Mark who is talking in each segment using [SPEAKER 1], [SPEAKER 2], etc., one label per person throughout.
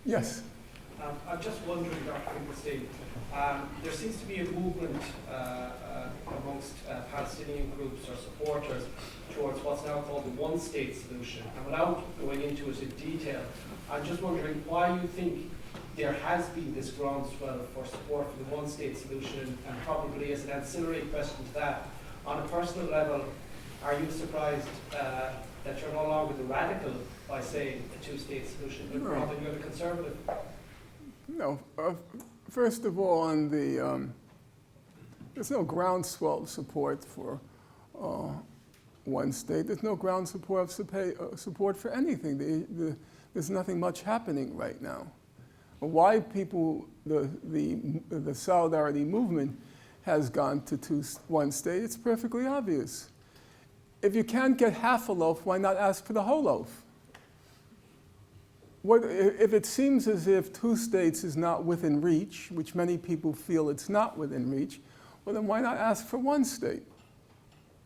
[SPEAKER 1] Yes.
[SPEAKER 2] I'm just wondering, Dr. Finklestein, there seems to be a movement amongst Palestinian groups or supporters towards what's now called the one-state solution. And without going into it in detail, I'm just wondering why you think there has been this groundswell for support for the one-state solution, and probably as an ancillary question to that, on a personal level, are you surprised that you're no longer the radical by saying a two-state solution, but rather you're the conservative?
[SPEAKER 1] No. First of all, on the there's no groundswell support for one state. There's no ground support for anything. There's nothing much happening right now. Why people, the solidarity movement has gone to one state, it's perfectly obvious. If you can't get half a loaf, why not ask for the whole loaf? If it seems as if two states is not within reach, which many people feel it's not within reach, well then why not ask for one state?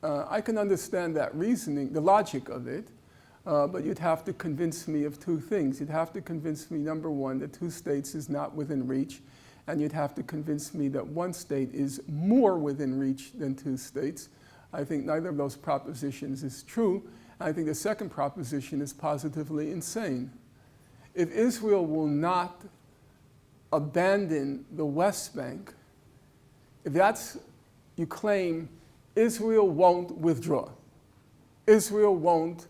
[SPEAKER 1] I can understand that reasoning, the logic of it, but you'd have to convince me of two things. You'd have to convince me, number one, that two states is not within reach, and you'd have to convince me that one state is more within reach than two states. I think neither of those propositions is true. I think the second proposition is positively insane. If Israel will not abandon the West Bank, if that's, you claim, Israel won't withdraw. Israel won't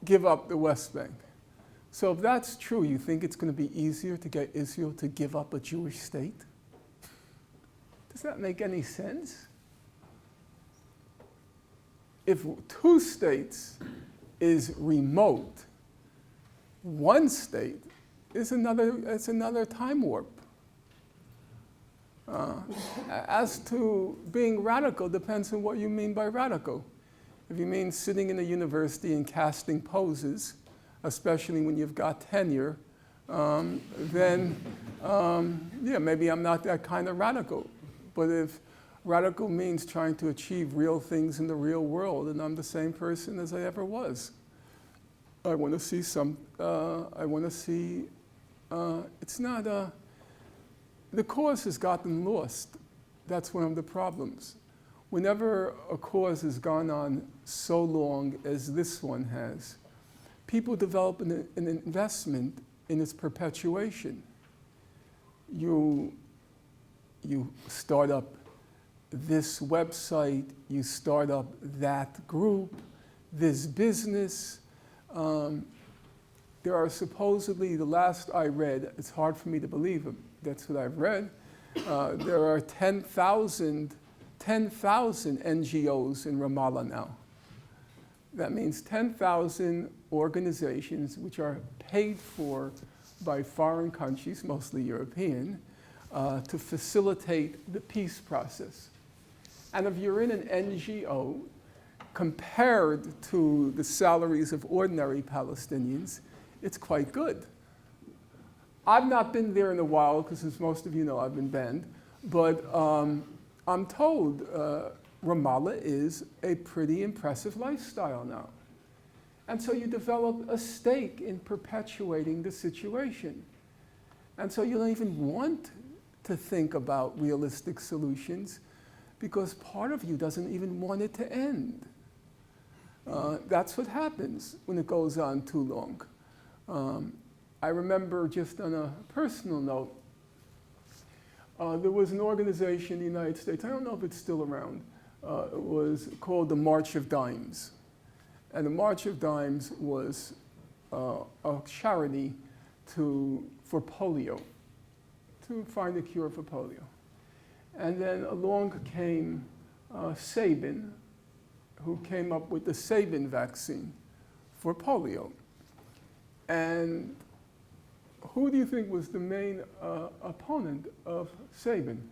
[SPEAKER 1] give up the West Bank. So if that's true, you think it's going to be easier to get Israel to give up a Jewish state? Does that make any sense? If two states is remote, one state is another time warp. As to being radical, depends on what you mean by radical. If you mean sitting in a university and casting poses, especially when you've got tenure, then yeah, maybe I'm not that kind of radical. But if radical means trying to achieve real things in the real world, and I'm the same person as I ever was. I want to see it's not the cause has gotten lost. That's one of the problems. Whenever a cause has gone on so long as this one has, people develop an investment in its perpetuation. You start up this website, you start up that group, this business. There are supposedly, the last I read, it's hard for me to believe it, that's what I've read, there are 10,000 NGOs in Ramallah now. That means 10,000 organizations which are paid for by foreign countries, mostly European, to facilitate the peace process. And if you're in an NGO, compared to the salaries of ordinary Palestinians, it's quite good. I've not been there in a while, because as most of you know, I've been banned, but I'm told Ramallah is a pretty impressive lifestyle now. And so you develop a stake in perpetuating the situation. And so you don't even want to think about realistic solutions, because part of you doesn't even want it to end. That's what happens when it goes on too long. I remember, just on a personal note, there was an organization in the United States, I don't know if it's still around, it was called the March of Dimes. And the March of Dimes was a charity for polio, to find a cure for polio. And then along came Sabin, who came up with the Sabin vaccine for polio. And who do you think was the main opponent of Sabin?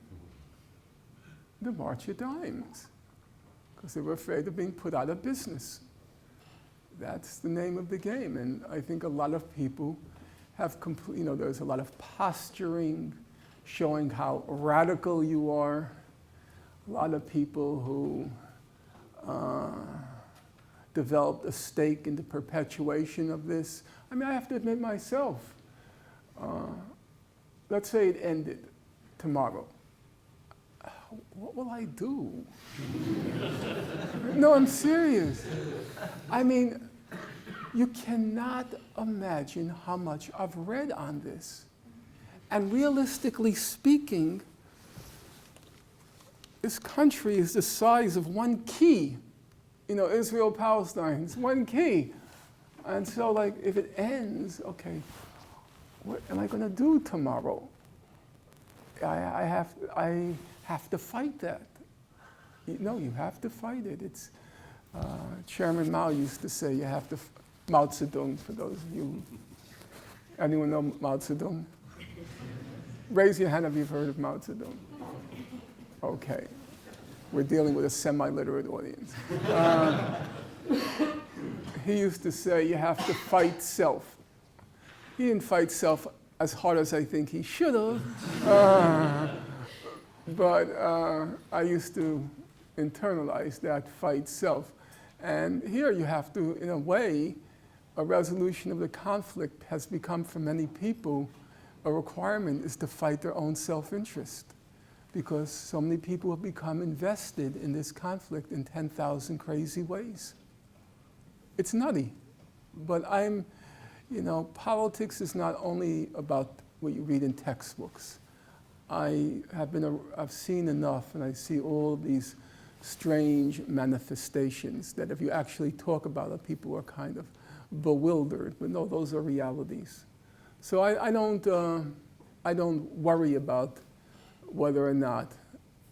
[SPEAKER 1] The March of Dimes, because they were afraid of being put out of business. That's the name of the game. And I think a lot of people have there's a lot of posturing, showing how radical you are. A lot of people who developed a stake in the perpetuation of this. I mean, I have to admit myself, let's say it ended tomorrow. What will I do? No, I'm serious. I mean, you cannot imagine how much I've read on this. And realistically speaking, this country is the size of one key. You know, Israel, Palestine, it's one key. And so, like, if it ends, okay, what am I going to do tomorrow? I have to fight that. No, you have to fight it. It's Chairman Mao used to say you have to, Mao Zedong, for those of you, anyone know Mao Zedong? Raise your hand if you've heard of Mao Zedong. Okay, we're dealing with a semi-literate audience. He used to say you have to fight self. He didn't fight self as hard as I think he should have, but I used to internalize that fight self. And here you have to, in a way, a resolution of the conflict has become for many people a requirement is to fight their own self-interest, because so many people have become invested in this conflict in 10,000 crazy ways. It's nutty, but politics is not only about what you read in textbooks. I've seen enough, and I see all these strange manifestations that if you actually talk about it, people are kind of bewildered, but no, those are realities. So I don't worry about whether or not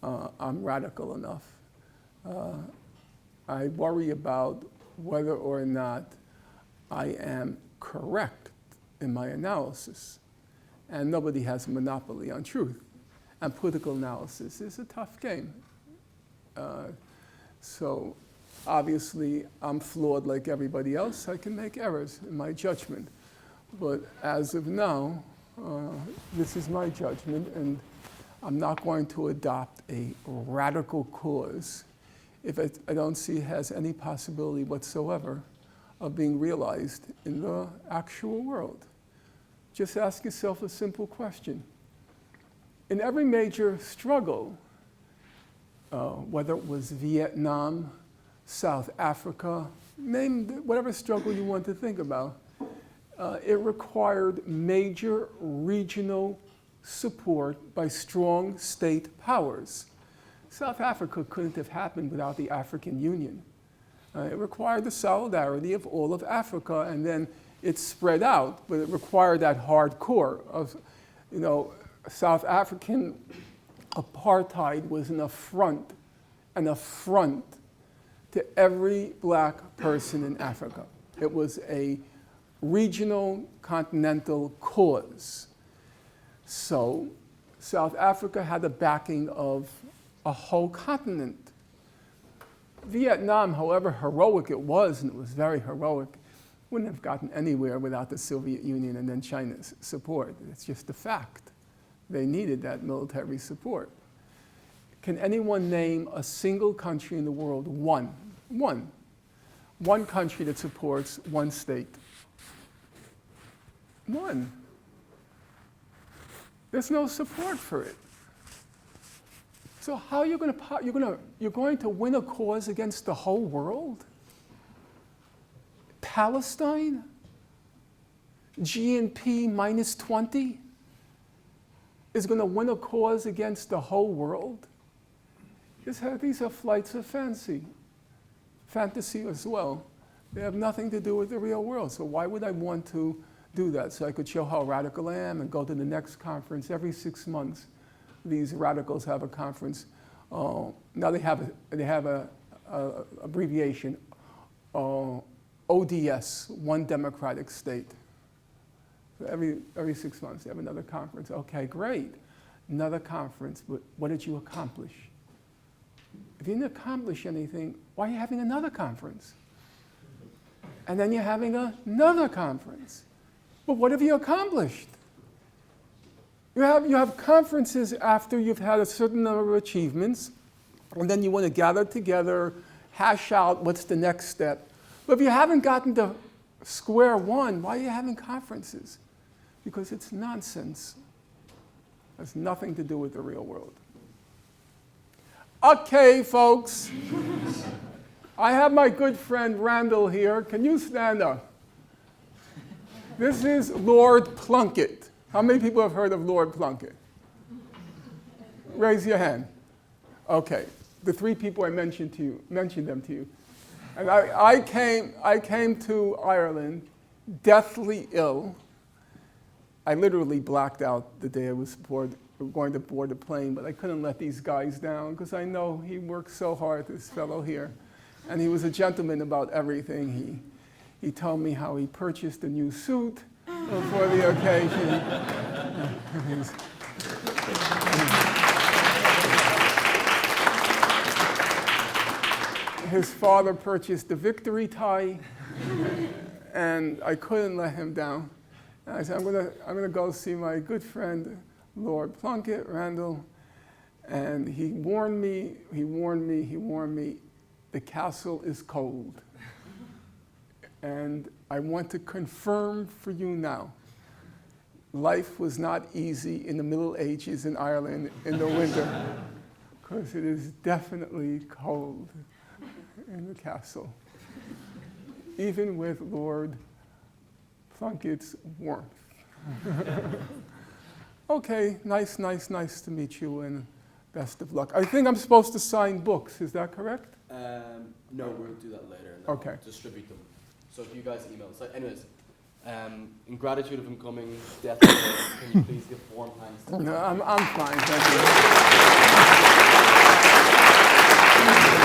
[SPEAKER 1] I'm radical enough. I worry about whether or not I am correct in my analysis. And nobody has a monopoly on truth. And political analysis is a tough game. So obviously I'm flawed like everybody else. I can make errors in my judgment. But as of now, this is my judgment, and I'm not going to adopt a radical cause if I don't see it has any possibility whatsoever of being realized in the actual world. Just ask yourself a simple question. In every major struggle, whether it was Vietnam, South Africa, name whatever struggle you want to think about, it required major regional support by strong state powers. South Africa couldn't have happened without the African Union. It required the solidarity of all of Africa, and then it spread out, but it required that hardcore of, South African apartheid was an affront to every black person in Africa. It was a regional continental cause. So South Africa had the backing of a whole continent. Vietnam, however heroic it was, and it was very heroic, wouldn't have gotten anywhere without the Soviet Union and then China's support. It's just a fact. They needed that military support. Can anyone name a single country in the world, one country that supports one state? One. There's no support for it. So how are you you're going to win a cause against the whole world? Palestine? GNP minus 20 is going to win a cause against the whole world? These are flights of fantasy as well. They have nothing to do with the real world. So why would I want to do that? So I could show how radical I am and go to the next conference every 6 months. These radicals have a conference. Now they have a abbreviation, ODS, One Democratic State. So every 6 months they have another conference. Okay, great, another conference. But what did you accomplish? If you didn't accomplish anything, why are you having another conference? And then you're having another conference. But what have you accomplished? You have conferences after you've had a certain number of achievements, and then you want to gather together, hash out what's the next step. But if you haven't gotten to square one, why are you having conferences? Because it's nonsense. It has nothing to do with the real world. Okay, folks. I have my good friend Randall here. Can you stand up? This is Lord Plunkett. How many people have heard of Lord Plunkett? Raise your hand. Okay. The three people I mentioned them to you. And I came to Ireland deathly ill. I literally blacked out the day I was going to board the plane, but I couldn't let these guys down because I know he worked so hard, this fellow here. And he was a gentleman about everything. He told me how he purchased a new suit for the occasion. His father purchased the victory tie, and I couldn't let him down. And I said, I'm gonna go see my good friend, Lord Plunkett, Randall. And he warned me, the castle is cold. And I want to confirm for you now, life was not easy in the Middle Ages in Ireland in the winter, because it is definitely cold in the castle, even with Lord Plunkett's warmth. Okay, nice to meet you, and best of luck. I think I'm supposed to sign books, is that correct?
[SPEAKER 3] No, we'll do that later. And
[SPEAKER 1] Okay.
[SPEAKER 3] I'll distribute them. So if you guys email. So anyways, in gratitude of him coming, deathly ill, can you please give warm thanks to him?
[SPEAKER 1] No, I'm fine, thank you.